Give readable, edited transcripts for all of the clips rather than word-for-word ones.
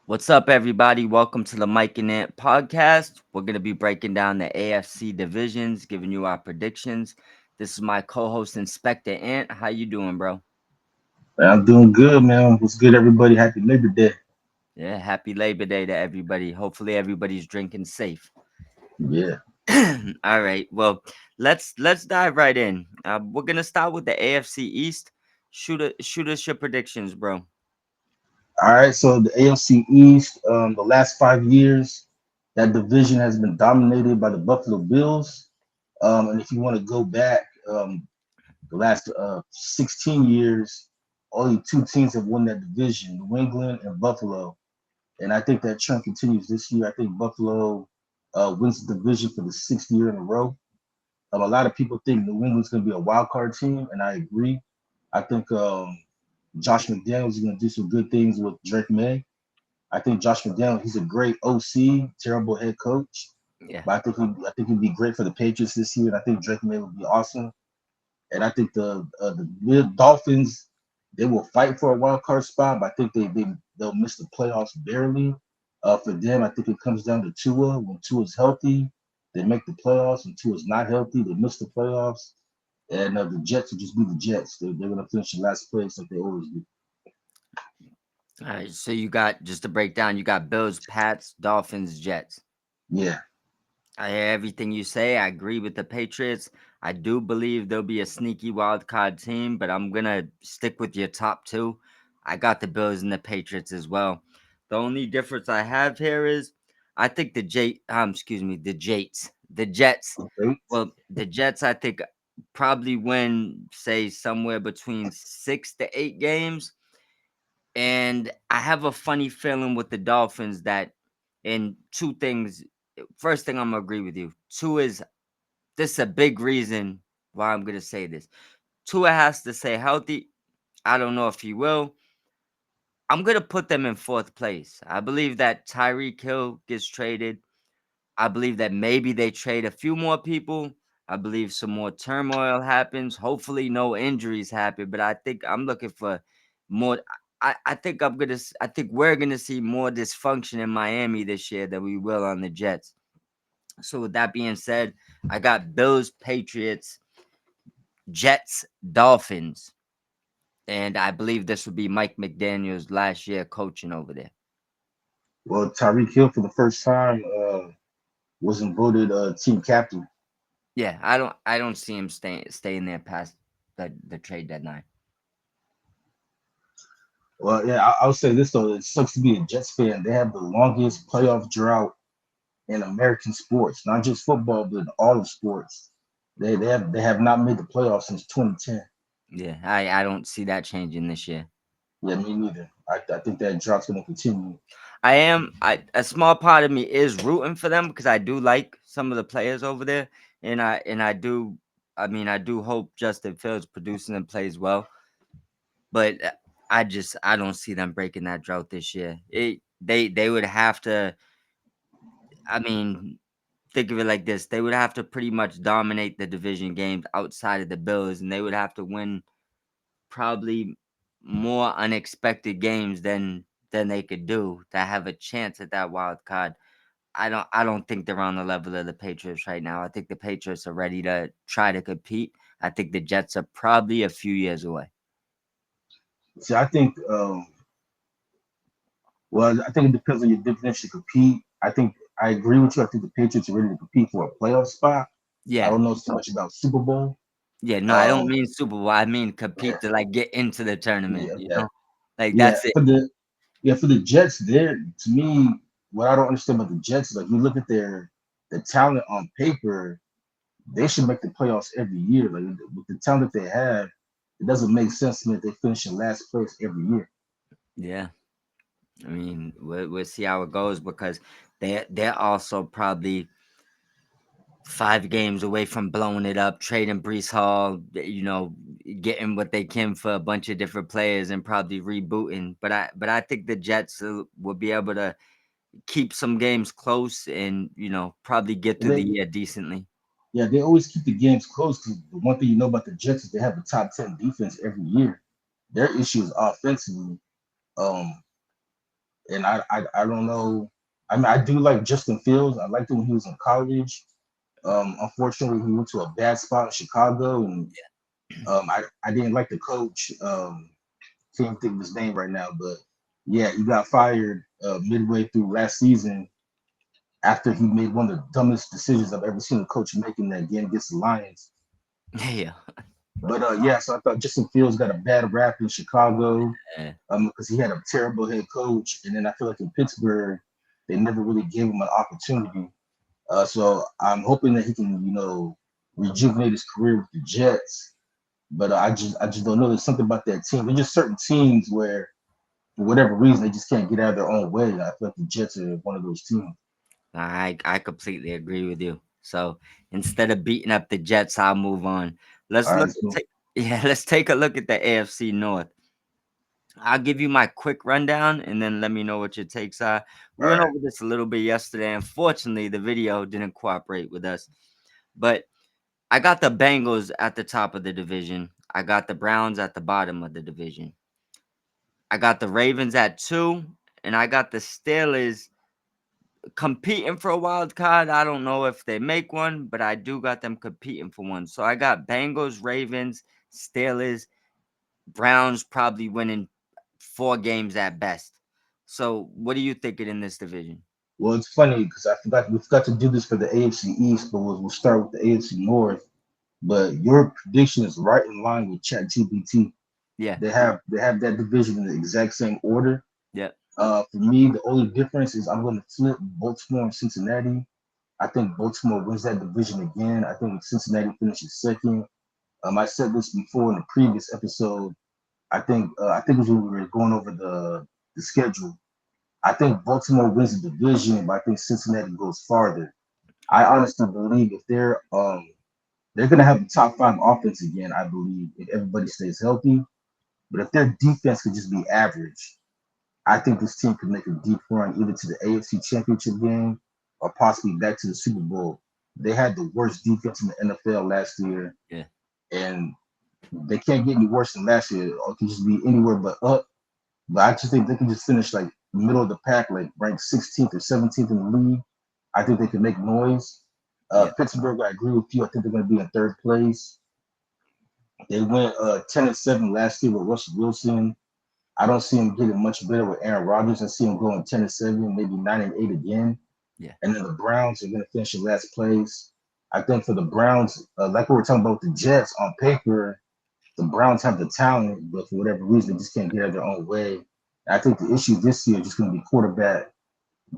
What's up, everybody? Welcome to the Mike and Ant podcast. We're going to be breaking down the AFC divisions, giving you our predictions. This is my co-host, Inspector Ant. How you doing, bro? Man, I'm doing good, man. What's good, everybody? Happy Labor Day. Yeah, happy Labor Day to everybody. Hopefully, everybody's drinking safe. Yeah. All right. Well, let's dive right in. We're gonna start with the AFC East. Shoot us your predictions, bro. All right. So the AFC East, the last 5 years, that division has been dominated by the Buffalo Bills. And if you want to go back, the last 16 years, only two teams have won that division: New England and Buffalo. And I think that trend continues this year. I think Buffalo wins the division for the sixth year in a row. A lot of people think New England's going to be a wild card team, and I agree. I think Josh McDaniels is going to do some good things with Drake May. I think Josh McDaniels, he's a great OC, terrible head coach, Yeah. but I think he'd be great for the Patriots this year, and I think Drake May would be awesome. And I think the Dolphins, they will fight for a wild card spot, but I think they'll miss the playoffs barely. For them, I think it comes down to Tua. When Tua's healthy, they make the playoffs. When Tua's not healthy, they miss the playoffs. And the Jets will just be the Jets. They're going to finish in last place like they always do. All right. So you got just to break down. You got Bills, Pats, Dolphins, Jets. Yeah. I hear everything you say. I agree with the Patriots. I do believe there'll be a sneaky wild card team, but I'm gonna stick with your top two. I got the Bills and the Patriots as well. The only difference I have here is I think the Jets. Okay. Well, the Jets, I think probably win, say somewhere between 6 to 8 games, and I have a funny feeling with the Dolphins that in two things. First thing I'm gonna agree with you. Two is this is a big reason why I'm gonna say this. Tua has to stay healthy. I don't know if he will. I'm gonna put them in fourth place. I believe that Tyreek Hill gets traded. I believe that maybe they trade a few more people. I believe some more turmoil happens. Hopefully, no injuries happen. But I think I'm looking for more. I think I think we're gonna see more dysfunction in Miami this year than we will on the Jets. So with that being said, I got Bills, Patriots, Jets, Dolphins, and I believe this would be Mike McDaniel's last year coaching over there. Well, Tyreek Hill for the first time wasn't voted team captain. Yeah, I don't see him staying there past the trade deadline. Well, yeah, I'll say this though. It sucks to be a Jets fan. They have the longest playoff drought in American sports, not just football, but in all of sports. They have not made the playoffs since 2010. Yeah, I don't see that changing this year. Yeah, me neither. I think that drought's going to continue. I a small part of me is rooting for them because I do like some of the players over there, and I do hope Justin Fields produces and plays well. But I don't see them breaking that drought this year. They would have to. I mean, think of it like this: they would have to pretty much dominate the division games outside of the Bills, and they would have to win probably more unexpected games than they could do to have a chance at that wild card. I don't think they're on the level of the Patriots right now. I think the Patriots are ready to try to compete. I think the Jets are probably a few years away. See, I think it depends on your definition to compete. I agree with you. I think the Patriots are ready to compete for a playoff spot. I Yeah. don't know so much about Super Bowl. Yeah, no, I don't Um, mean Super Bowl. I mean compete yeah, to like get into the tournament, yeah, you yeah, know? Like yeah. that's it. For the Jets, there to me, what I don't understand about the Jets is like you look at the talent on paper, they should make the playoffs every year. Like with the talent they have, it doesn't make sense to me if they finish in last place every year. Yeah. I mean, we'll see how it goes because they're also probably 5 games away from blowing it up, trading Brees Hall, getting what they can for a bunch of different players and probably rebooting. But I think the Jets will be able to keep some games close and probably get through the They year decently. Yeah, they always keep the games close because the one thing you know about the Jets is they have a top 10 defense every year. Their issue is offensively. Um, and I don't know. I mean, I do like Justin Fields. I liked him when he was in college. Unfortunately, he went to a bad spot in Chicago, and I didn't like the coach. Can't think of his name right now, but yeah, he got fired midway through last season after he made one of the dumbest decisions I've ever seen a coach make in that game against the Lions. Yeah. But yeah, so I thought Justin Fields got a bad rap in Chicago Yeah. because he had a terrible head coach, and then I feel like in Pittsburgh they never really gave him an opportunity. So I'm hoping that he can, rejuvenate his career with the Jets. But I just don't know. There's something about that team. There's just certain teams where, for whatever reason, they just can't get out of their own way. And I feel like the Jets are one of those teams. I completely agree with you. So instead of beating up the Jets, I'll move on. All Let's look right, at so yeah, let's take a look at the AFC North. I'll give you my quick rundown and then let me know what your takes are. We all went right. over this a little bit yesterday. Unfortunately, the video didn't cooperate with us. But I got the Bengals at the top of the division. I got the Browns at the bottom of the division. I got the Ravens at 2, and I got the Steelers competing for a wild card. I don't know if they make one, but I do got them competing for one. So I got Bengals, Ravens, Steelers, Browns probably winning 4 games at best. So what are you thinking in this division? Well, it's funny because we forgot to do this for the AFC East, but we'll start with the AFC North. But your prediction is right in line with ChatGPT. Yeah, They have that division in the exact same order. yeah, For me, the only difference is I'm going to flip Baltimore and Cincinnati. I think Baltimore wins that division again. I think Cincinnati finishes second. I said this before in the previous episode. I think it was when we were going over the schedule. I think Baltimore wins the division, but I think Cincinnati goes farther. I honestly believe if they're gonna have the top five offense again. I believe if everybody stays healthy, but if their defense could just be average, I think this team could make a deep run either to the AFC Championship game or possibly back to the Super Bowl. They had the worst defense in the NFL last year, yeah, and they can't get any worse than last year. It can just be anywhere but up. But I just think they can just finish like middle of the pack, like ranked 16th or 17th in the league. I think they can make noise. yeah, Pittsburgh, I agree with you. I think they're going to be in third place. They went 10-7 last year with Russell Wilson. I don't see him getting much better with Aaron Rodgers. I see him going 10-7, maybe 9-8 again. yeah, And then the Browns are going to finish in last place. I think for the Browns, like we were talking about with the Jets, on paper, the Browns have the talent, but for whatever reason, they just can't get out of their own way. And I think the issue this year is just going to be quarterback.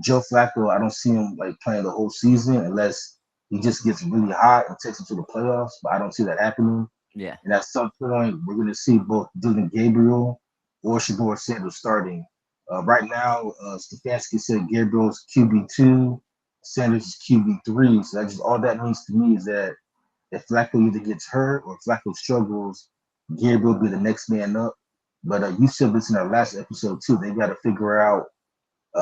Joe Flacco, I don't see him like playing the whole season unless he just gets really hot and takes him to the playoffs. But I don't see that happening. yeah, And at some point, we're going to see both Dylan Gabriel or Shador Sanders starting. Right now, Stefanski said Gabriel's QB2, Sanders is QB3. So that just all that means to me is that if Flacco either gets hurt or Flacco struggles, Gabriel will be the next man up. But you said this in our last episode too. They got to figure out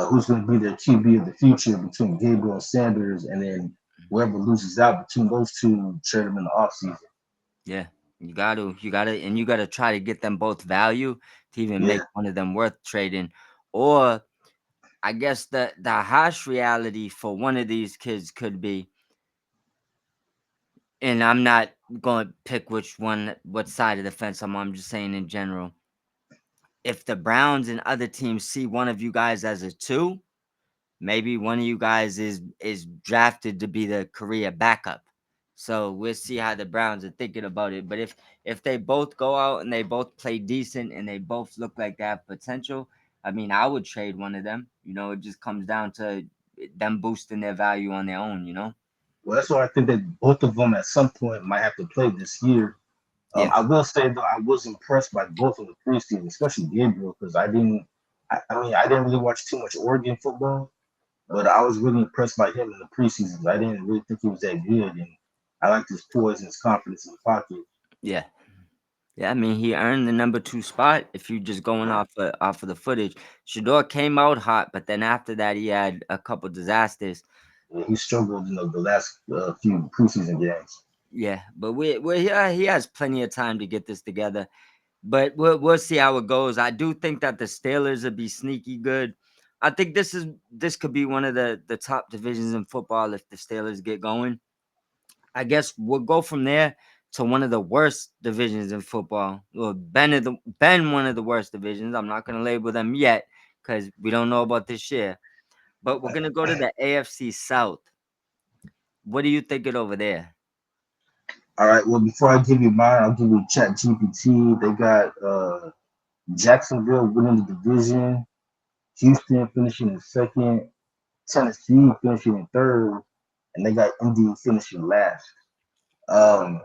who's going to be their QB of the future between Gabriel and Sanders, and then whoever loses out between those two, trade them in the offseason. yeah. You gotta try to get them both value to even Yeah. make one of them worth trading. Or I guess the harsh reality for one of these kids could be, and I'm not going to pick which one, what side of the fence I'm on. I'm just saying in general. If the Browns and other teams see one of you guys as a two, maybe one of you guys is drafted to be the career backup. So we'll see how the Browns are thinking about it. But if they both go out and they both play decent and they both look like they have potential, I mean, I would trade one of them. It just comes down to them boosting their value on their own. Well, that's why I think that both of them at some point might have to play this year. Yeah, I will say though, I was impressed by both of the preseason, especially Gabriel, because I didn't really watch too much Oregon football, but I was really impressed by him in the preseason. I didn't really think he was that good, and I liked his poise and his confidence in the pocket. yeah. Yeah, I mean, he earned the number 2 spot if you just going Right. off of the footage. Shador came out hot, but then after that, he had a couple disasters. Yeah, he struggled in the last few preseason games. Yeah, but he has plenty of time to get this together. But we'll see how it goes. I do think that the Steelers will be sneaky good. I think this could be one of the top divisions in football if the Steelers get going. I guess we'll go from there to one of the worst divisions in football. Well, been one of the worst divisions. I'm not gonna label them yet because we don't know about this year. But we're gonna go to the AFC South. What do you think it over there? All right. Well, before I give you mine, I'll give you Chat GPT. They got Jacksonville winning the division, Houston finishing in second, Tennessee finishing in third, and they got Indy finishing last. Um,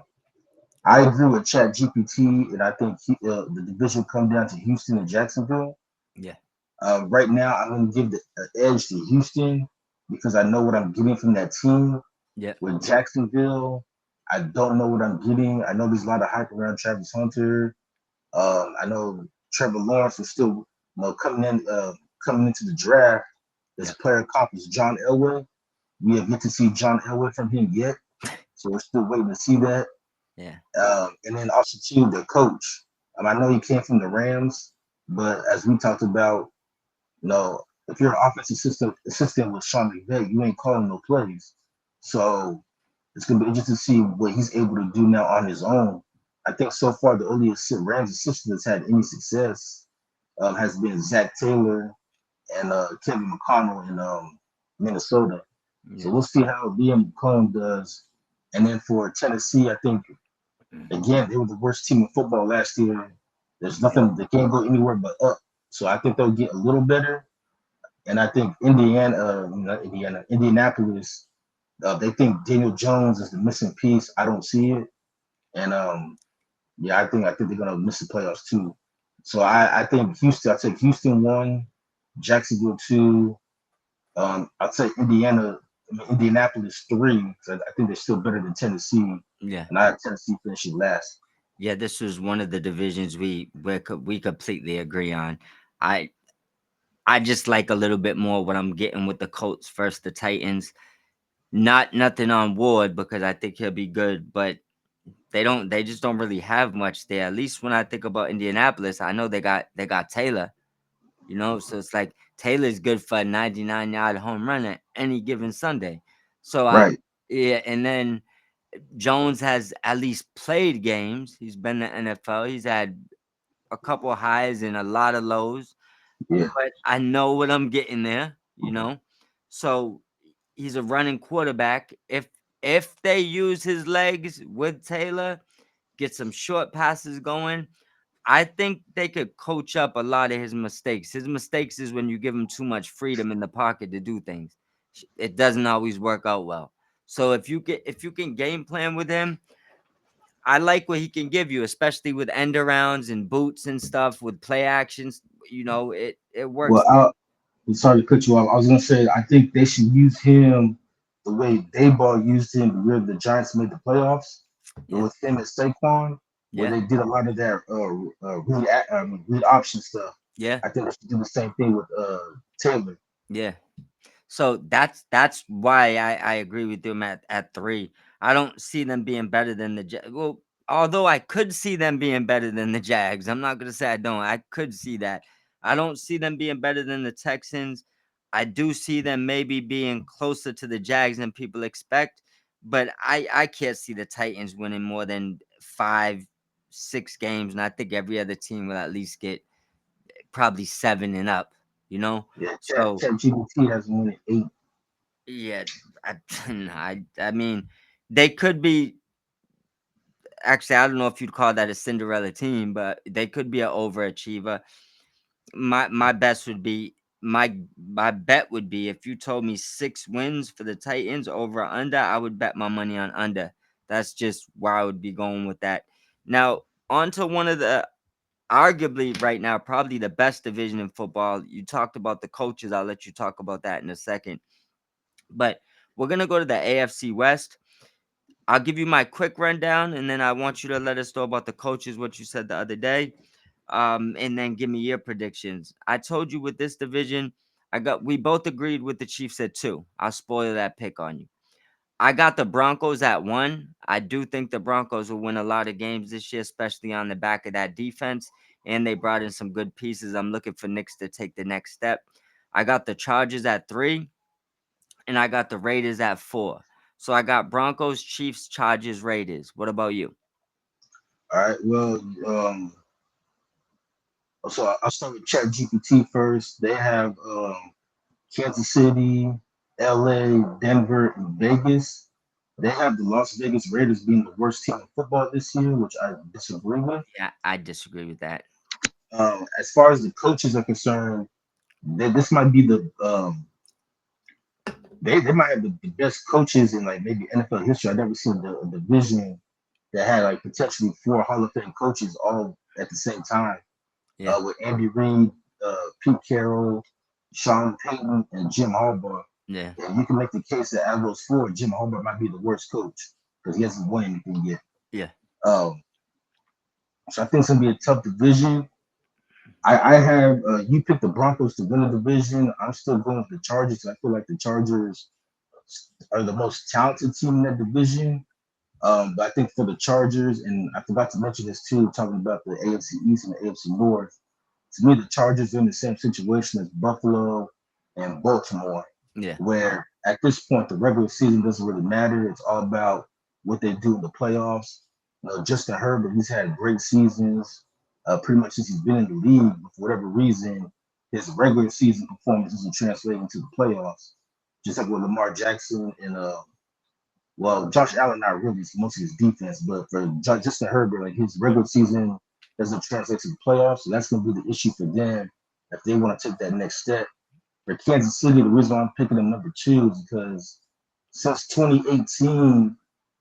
I agree with Chat GPT, and I think the division come down to Houston and Jacksonville. Yeah, Right now, I'm going to give the edge to Houston because I know what I'm getting from that team. yeah, With Jacksonville, I don't know what I'm getting. I know there's a lot of hype around Travis Hunter. I know Trevor Lawrence is still, coming into the draft. This yeah, player comp is John Elway. We have yet to see John Elway from him yet, so we're still waiting to see that. yeah, And then also too the coach. I know he came from the Rams, but as we talked about, if you're an offensive assistant with Sean McVay, you ain't calling no plays. So it's gonna be interesting to see what he's able to do now on his own. I think so far the only Rams assistant that's had any success has been Zach Taylor and Kevin McConnell in Minnesota. So yeah, we'll see how BM McCollum does. And then for Tennessee, I think again they were the worst team in football last year. There's yeah, nothing they can't go anywhere but up. So I think they'll get a little better. And I think not Indiana, Indianapolis, they think Daniel Jones is the missing piece. I don't see it. And yeah, I think they're gonna miss the playoffs too. So I think Houston. I take Houston one, Jacksonville two. I'll take Indianapolis three because I think they're still better than Tennessee, yeah. and I have Tennessee finishing last. Yeah, this was one of the divisions we completely agree on. I I just like a little bit more what I'm getting with the Colts versus the Titans. Not nothing on Ward because I think he'll be good, but they just don't really have much there. At least when I think about Indianapolis, I know they got Taylor, so it's like Taylor's good for a 99-yard home run at any given Sunday. So I Right. yeah, and then Jones has at least played games. He's been in the NFL. He's had a couple of highs and a lot of lows, Yeah. but I know what I'm getting there. So he's a running quarterback. If they use his legs with Taylor, get some short passes going, I think they could coach up a lot of his mistakes. His mistakes is when you give him too much freedom in the pocket to do things. It doesn't always work out well. So if you can game plan with him, I like what he can give you, especially with end arounds and boots and stuff with play actions. It Well, works. I'm sorry to cut you off. I was gonna say I think they should use him the way Dayball used him the year the Giants made the playoffs. But Yeah, with him and Saquon, where yeah, they did a lot of that read option stuff. yeah, I think they should do the same thing with Taylor. yeah. So that's why I agree with them at three. I don't see them being better than the well, although I could see them being better than the Jags. I'm not gonna say I don't. I could see that. I don't see them being better than the Texans. I do see them maybe being closer to the Jags than people expect, but I can't see the Titans winning more than 5, 6 games, and I think every other team will at least get probably 7 and up. You know, Yeah, so. Chat GPT has won at 8. Yeah, I I mean, they could be actually, I don't know if you'd call that a Cinderella team, but they could be an overachiever. My best would be my bet would be if you told me 6 wins for the Titans over or under, I would bet my money on under. That's just where I would be going with that. Now, on to one of the arguably right now, probably the best division in football. You talked about the coaches. I'll let you talk about that in a second. But we're gonna go to the AFC West. I'll give you my quick rundown, and then I want you to let us know about the coaches, what you said the other day, and then give me your predictions. I told you with this division, we both agreed with the Chiefs at 2. I'll spoil that pick on you. I got the Broncos at 1. I do think the Broncos will win a lot of games this year, especially on the back of that defense. And they brought in some good pieces. I'm looking for Knicks to take the next step. I got the Chargers at 3, and I got the Raiders at 4. So I got Broncos, Chiefs, Chargers, Raiders. What about you? All right. Well, so I'll start with Chat GPT first. They have Kansas City, LA, Denver, and Vegas. They have the Las Vegas Raiders being the worst team in football this year, which I disagree with. Yeah, I disagree with that. As far as the coaches are concerned, this might be they might have the best coaches in like maybe NFL history. I've never seen a division that had like potentially four Hall of Fame coaches all at the same time. Yeah, With Andy Reid, Pete Carroll, Sean Payton, and Jim Harbaugh. yeah, And you can make the case that out of those four, Jim Harbaugh might be the worst coach because he hasn't won anything yet. yeah, Um, so I think it's gonna be a tough division. I have you picked the Broncos to win the division. I'm still going with the Chargers. I feel like the Chargers are the most talented team in that division. But I think for the Chargers, and I forgot to mention this too, talking about the AFC East and the AFC North. To me, the Chargers are in the same situation as Buffalo and Baltimore, yeah, where at this point the regular season doesn't really matter. It's all about what they do in the playoffs. Justin Herbert, he's had great seasons, pretty much since he's been in the league. But for whatever reason, his regular season performance isn't translating to the playoffs. Just like with Lamar Jackson and well, Josh Allen not really, it's mostly his defense, but for Justin Herbert, like his regular season doesn't translate to the playoffs, so that's going to be the issue for them if they want to take that next step. For Kansas City, the reason why I'm picking them number two is because since 2018,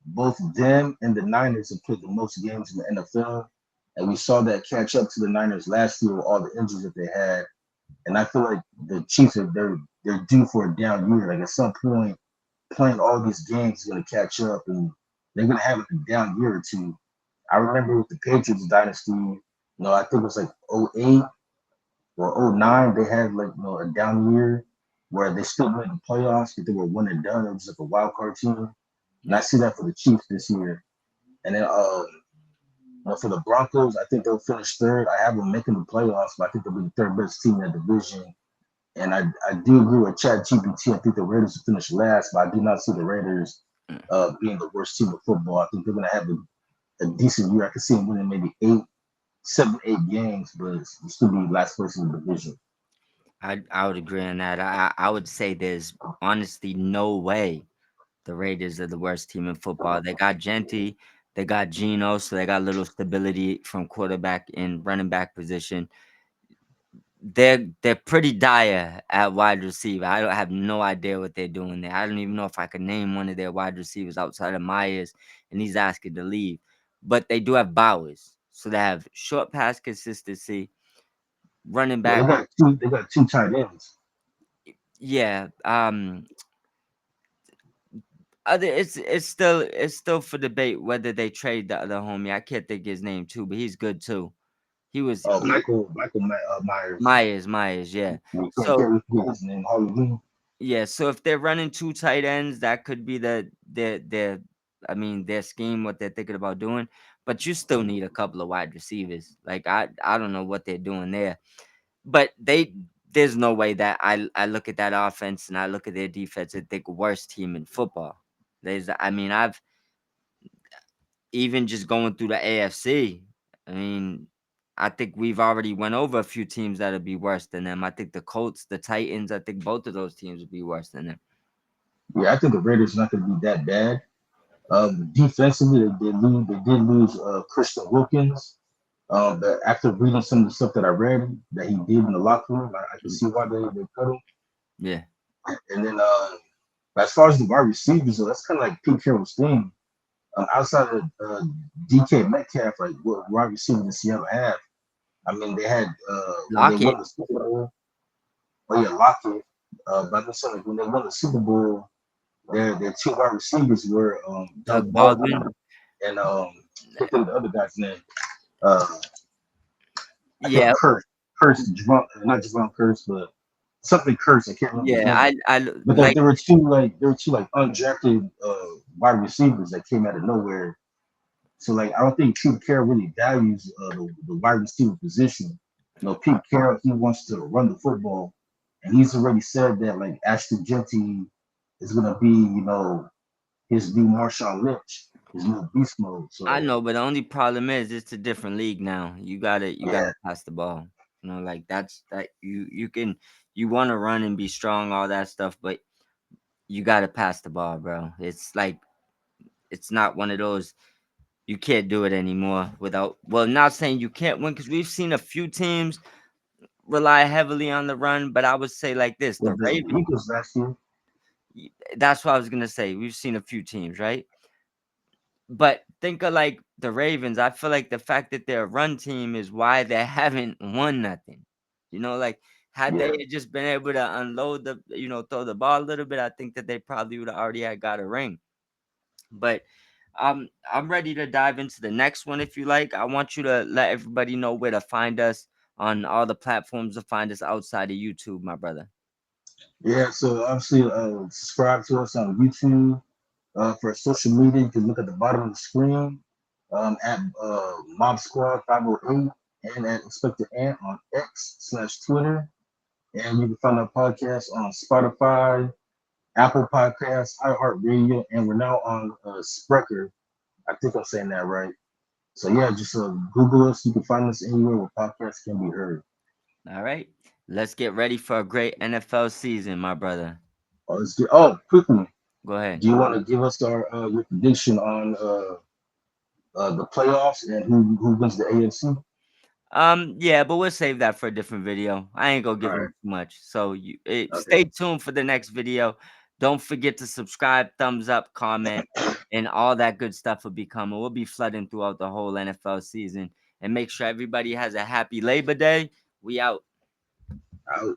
both them and the Niners have played the most games in the NFL, and we saw that catch up to the Niners last year with all the injuries that they had. And I feel like the Chiefs are they're due for a down year. Like at some point, playing all these games is going to catch up, and they're going to have a down year or two. I remember with the Patriots dynasty, I think it was like '08 or '09, they had like a down year where they still made the playoffs, but they were one and done. It was like a wild card team, and I yeah. see that for the Chiefs this year. And then for the Broncos, I think they'll finish third. I have them making the playoffs, but I think they'll be the third best team in that division. And I do agree with Chad GPT. I think the Raiders will finish last, but I do not see the Raiders Mm. being the worst team of football. I think they're going to have a decent year. I could see them winning maybe 8 games, but it's still be last place in the division. I would agree on that. I would say there's honestly no way the Raiders are the worst team in football. They got Genty, they got Geno, so they got little stability from quarterback and running back position. They're pretty dire at wide receiver. I don't have no idea what they're doing there. I don't even know if I can name one of their wide receivers outside of Myers, and he's asking to leave. But they do have Bowers, so they have short pass consistency, running Yeah, back. they got two tight ends. Yeah, it's still for debate whether they trade the other homie. I can't think his name too, but he's good too. He was Michael Myers. Myers, yeah. We So can't forget his name, Halloween. yeah, so if they're running two tight ends, that could be their I mean their scheme, what they're thinking about doing. But you still need a couple of wide receivers. Like I don't know what they're doing there. But there's no way that I look at that offense and I look at their defense and think worst team in football. I mean, I've even just going through the AFC. I mean, I think we've already went over a few teams that'll be worse than them. I think the Colts, the Titans, I think both of those teams would be worse than them. Yeah, I think the Raiders are not going to be that bad. Defensively, they did lose Christian Wilkins. But after reading some of the stuff that I read that he did in the locker room, I can Mm, see why they cut him. yeah. And then as far as the wide receivers, that's kind of like Pete Carroll's thing. Outside of DK Metcalf, like what wide receivers in Seattle have? I mean, they had when they Lockett, won the Super Bowl. Oh yeah, Lockett. But I'm saying like when they won the Super Bowl, their two wide receivers were Doug Doug Baldwin. Baldwin and I can't think of the other guy's name. Uh, I think Yeah, Curse, not Javon Curse, but something Curse. I can't remember his yeah. name. I But like there were two like undrafted wide receivers that came out of nowhere. So like I don't think Pete Carroll really values the wide receiver position. Pete Carroll he wants to run the football, and he's already said that like Ashton Genty is gonna be, his new Marshawn Lynch, his new beast mode. I So know, but the only problem is it's a different league now. You gotta yeah, pass the ball. Like that you can you want to run and be strong, all that stuff, but you gotta pass the ball, bro. It's like it's not one of those you can't do it anymore without. Well, not saying you can't win because we've seen a few teams rely heavily on the run, but I would say like this: the with the Ravens. Eagles last year, That's what I was gonna say. We've seen a few teams, right? But think of like the Ravens. I feel like the fact that they're a run team is why they haven't won nothing. Like had they yeah, had just been able to unload throw the ball a little bit, I think that they probably would have already had got a ring. But I'm ready to dive into the next one if you like. I want you to let everybody know where to find us on all the platforms to find us outside of YouTube, my brother. yeah. So obviously, subscribe to us on YouTube. For social media, you can look at the bottom of the screen at Mob Squad 508 and at Inspector Ant on X/Twitter. And you can find our podcast on Spotify, Apple Podcasts, iHeartRadio, and we're now on Spreaker. I think I'm saying that right. So yeah, just Google us. You can find us anywhere where podcasts can be heard. All right. Let's get ready for a great NFL season, my brother. Quickly, Go ahead. do you want to give us your prediction on the playoffs and who wins the AFC? All Yeah, but we'll save that for a different video. I ain't gonna give right. them too much. So Okay. stay tuned for the next video. Don't forget to subscribe, thumbs up, comment, and all that good stuff will be coming. We'll be flooding throughout the whole NFL season. And make sure everybody has a happy Labor Day. We out. Out.